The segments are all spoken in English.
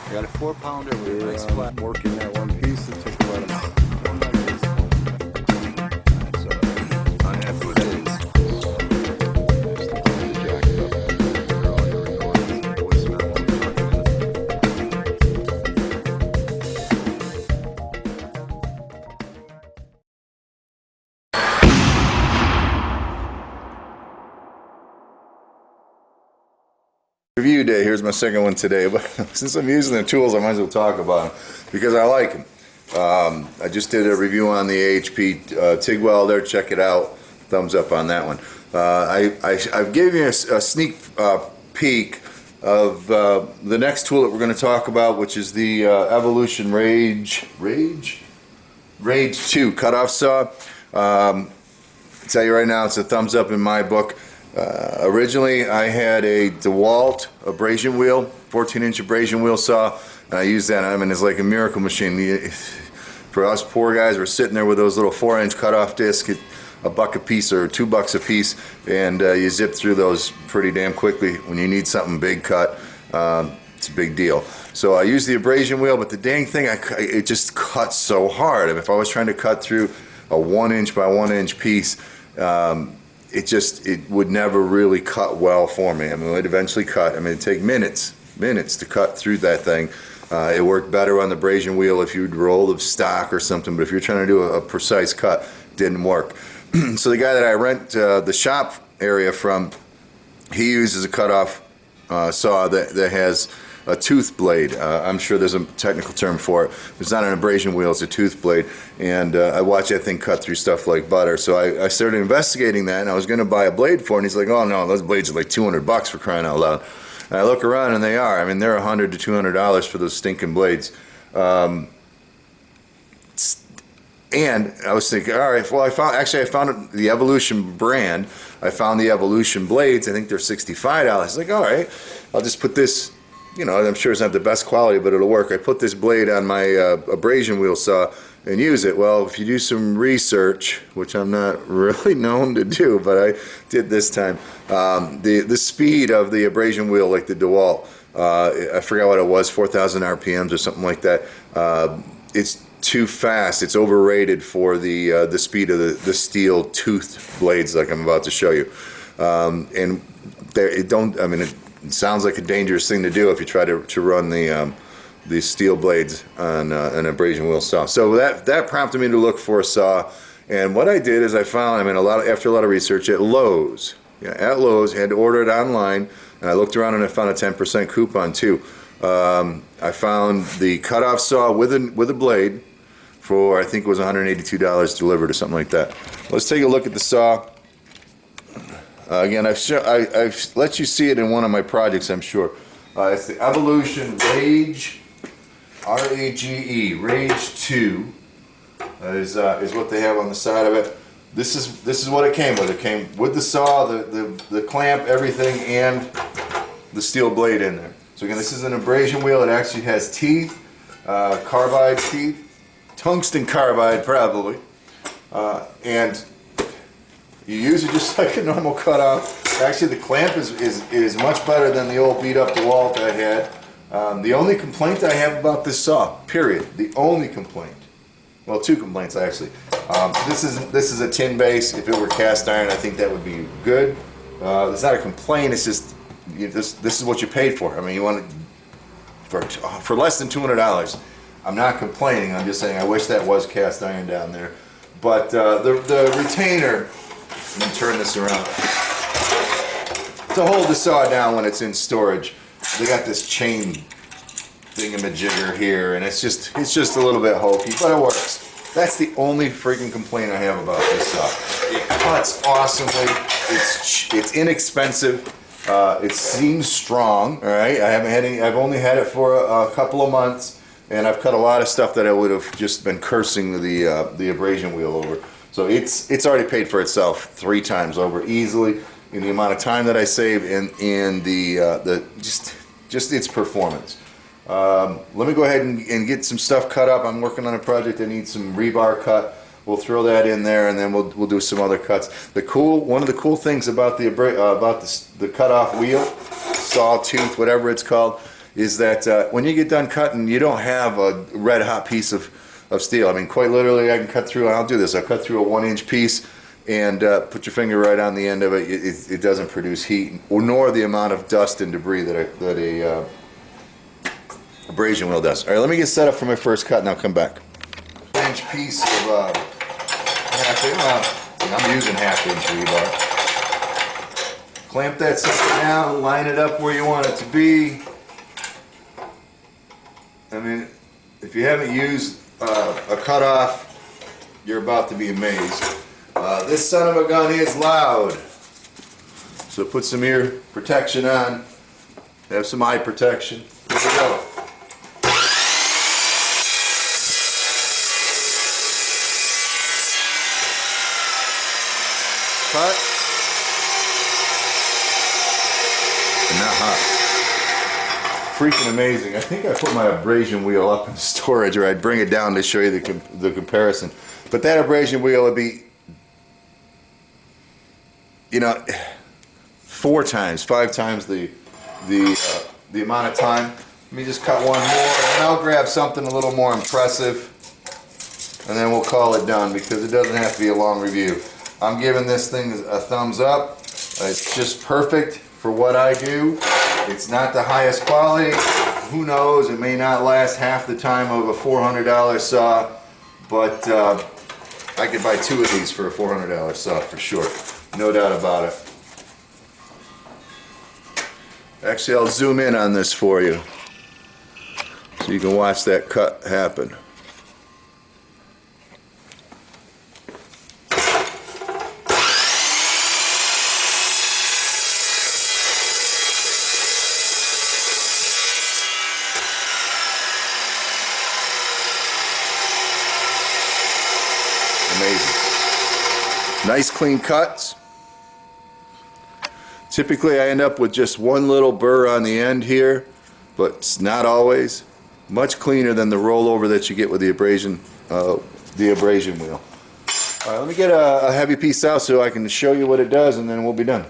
I got a 4-pounder with a nice flat. Working that one piece, it took about a month. So, unhappy with it. Jacked up for all your recordings, voice Review day. Here's my second one today, but since I'm using the tools, I might as well talk about them because I like them. I just did a review on the AHP TIG welder. Check it out. Thumbs up on that one. I've given you a sneak peek of the next tool that we're going to talk about, which is the Evolution Rage 2 cutoff saw. I'll tell you right now, it's a thumbs up in my book. Originally, I had a DeWalt abrasion wheel, 14-inch abrasion wheel saw, and I used that. I mean, it's like a miracle machine. For us poor guys, we're sitting there with those little 4-inch cutoff discs, $1 a piece or $2 a piece, and you zip through those pretty damn quickly. When you need something big cut, it's a big deal. So I used the abrasion wheel, but the dang thing, it just cuts so hard. I mean, if I was trying to cut through a 1-inch by 1-inch piece, it would never really cut well for me. I mean, it would eventually cut. I mean, it'd take minutes to cut through that thing. It worked better on the abrasion wheel if you'd roll the stock or something, but if you're trying to do a precise cut, it didn't work. So the guy that I rent the shop area from, he uses a cutoff saw that has a tooth blade. I'm sure there's a technical term for it. It's not an abrasion wheel, it's a tooth blade. And I watch that thing cut through stuff like butter. So I started investigating that, and I was going to buy a blade for it. And he's like, oh no, those blades are like $200 for crying out loud. And I look around, and they are. I mean, they're $100 to $200 for those stinking blades. And I was thinking, all right, well, I found the Evolution brand. I found the Evolution blades. I think they're $65. Like, all right, I'll just put this. You know, I'm sure it's not the best quality, but it'll work. I put this blade on my abrasion wheel saw and use it. Well, if you do some research, which I'm not really known to do, but I did this time, the speed of the abrasion wheel, like the DeWalt, I forgot what it was, 4,000 RPMs or something like that. It's too fast. It's overrated for the speed of the steel tooth blades, like I'm about to show you. And it sounds like a dangerous thing to do if you try to run the steel blades on an abrasion wheel saw. So that prompted me to look for a saw, and what I did is I found, after a lot of research, at Lowe's. Yeah, at Lowe's, I had to order it online, and I looked around and I found a 10% coupon too. I found the cutoff saw with a blade for, I think it was $182 delivered or something like that. Let's take a look at the saw. Again, I've let you see it in one of my projects, I'm sure. It's the Evolution Rage, R-A-G-E, Rage 2 is what they have on the side of it. This is what it came with. It came with the saw, the clamp, everything, and the steel blade in there. So again, this is an abrasion wheel. It actually has teeth, carbide teeth, tungsten carbide probably, and you use it just like a normal cutoff. Actually, the clamp is much better than the old beat up DeWalt that I had. The only complaint I have about this saw, period, the only complaint, well, two complaints actually. This is a tin base. If it were cast iron, I think that would be good. It's not a complaint. It's just this is what you paid for. I mean, you want it for less than $200. I'm not complaining. I'm just saying I wish that was cast iron down there. But the retainer. Let me turn this around. To hold the saw down when it's in storage, they got this chain thingamajigger here, and it's just a little bit hokey, but it works. That's the only freaking complaint I have about this saw. It cuts awesomely. It's inexpensive. It seems strong. All right. I've only had it for a couple of months, and I've cut a lot of stuff that I would have just been cursing the abrasion wheel over. So it's already paid for itself 3 times over easily in the amount of time that I save and just its performance. Let me go ahead and get some stuff cut up. I'm working on a project that needs some rebar cut. We'll throw that in there, and then we'll do some other cuts. One of the cool things about the cutoff wheel, saw tooth, whatever it's called, is that when you get done cutting, you don't have a red hot piece of steel. I mean, quite literally, I can cut through, I'll do this, I'll cut through a 1-inch piece and put your finger right on the end of it. It doesn't produce heat, or nor the amount of dust and debris that a abrasion wheel does. All right, let me get set up for my first cut and I'll come back. 1-inch piece of half-inch, I'm using half-inch rebar. Clamp that sucker down, line it up where you want it to be. I mean, if you haven't used a cutoff, you're about to be amazed. This son of a gun is loud. So put some ear protection on, have some eye protection. Here we go. Cut. And not hot. Freaking amazing. I think I put my abrasion wheel up in storage, or I'd bring it down to show you the comparison. But that abrasion wheel would be, you know, 4 times, 5 times the amount of time. Let me just cut one more, and I'll grab something a little more impressive, and then we'll call it done, because it doesn't have to be a long review. I'm giving this thing a thumbs up. It's just perfect for what I do. It's not the highest quality. Who knows, it may not last half the time of a $400 saw, but I could buy 2 of these for a $400 saw for sure. No doubt about it. Actually, I'll zoom in on this for you so you can watch that cut happen. Amazing. Nice clean cuts. Typically I end up with just one little burr on the end here, but it's not always. Much cleaner than the rollover that you get with the abrasion wheel. All right, let me get a heavy piece out so I can show you what it does, and then we'll be done.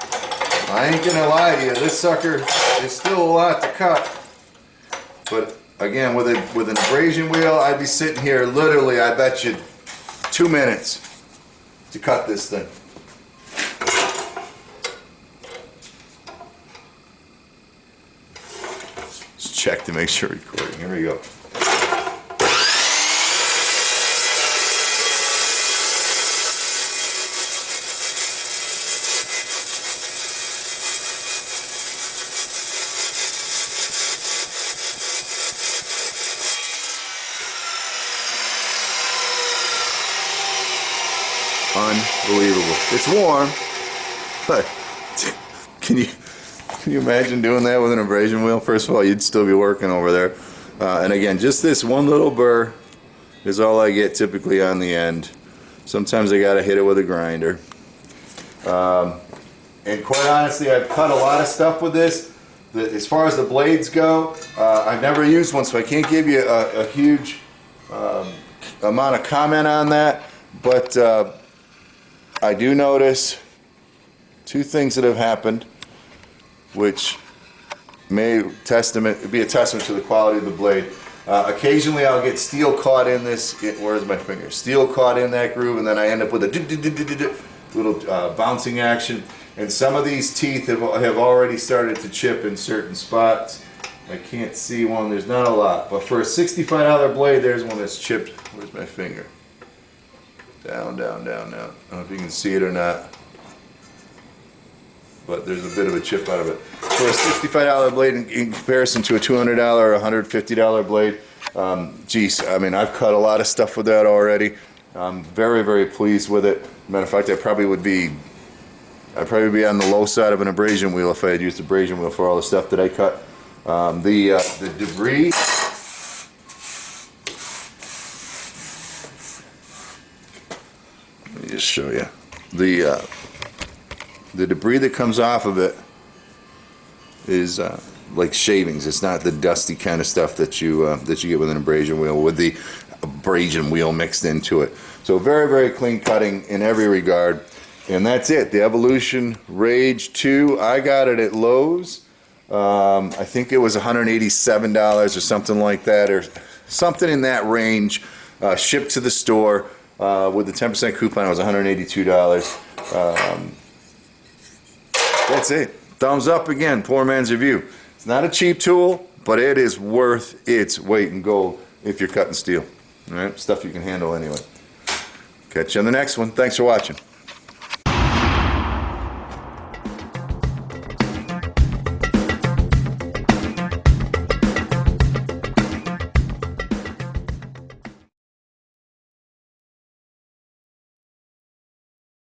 I ain't gonna lie to you, this sucker is still a lot to cut, but again, with an abrasion wheel, I'd be sitting here literally, I bet you, 2 minutes to cut this thing. Just check to make sure recording. Here we go. Unbelievable. It's warm, but can you imagine doing that with an abrasion wheel? First of all, you'd still be working over there. And again, just this one little burr is all I get typically on the end. Sometimes I gotta hit it with a grinder. And quite honestly, I've cut a lot of stuff with this. As far as the blades go, I've never used one, so I can't give you a huge amount of comment on that. But I do notice 2 things that have happened, which may be a testament to the quality of the blade. Occasionally I'll get steel caught in this, where's my finger? Steel caught in that groove, and then I end up with a little bouncing action. And some of these teeth have already started to chip in certain spots. I can't see one, there's not a lot. But for a $65 blade, there's one that's chipped. Where's my finger? Down, down, down, down. I don't know if you can see it or not, but there's a bit of a chip out of it. For a $65 blade in comparison to a $200 or $150 blade, geez, I mean, I've cut a lot of stuff with that already. I'm very, very pleased with it. Matter of fact, I'd probably be on the low side of an abrasion wheel if I had used abrasion wheel for all the stuff that I cut. The debris. Let me just show you the debris that comes off of it is like shavings. It's not the dusty kind of stuff that you get with an abrasion wheel, with the abrasion wheel mixed into it. So very, very clean cutting in every regard. And that's it. The Evolution Rage 2. I got it at Lowe's. I think it was $187 or something like that, or something in that range. Shipped to the store with the 10% coupon. It was $182. That's it. Thumbs up again. Poor man's review. It's not a cheap tool, but it is worth its weight in gold if you're cutting steel. All right, stuff you can handle anyway. Catch you on the next one. Thanks for watching.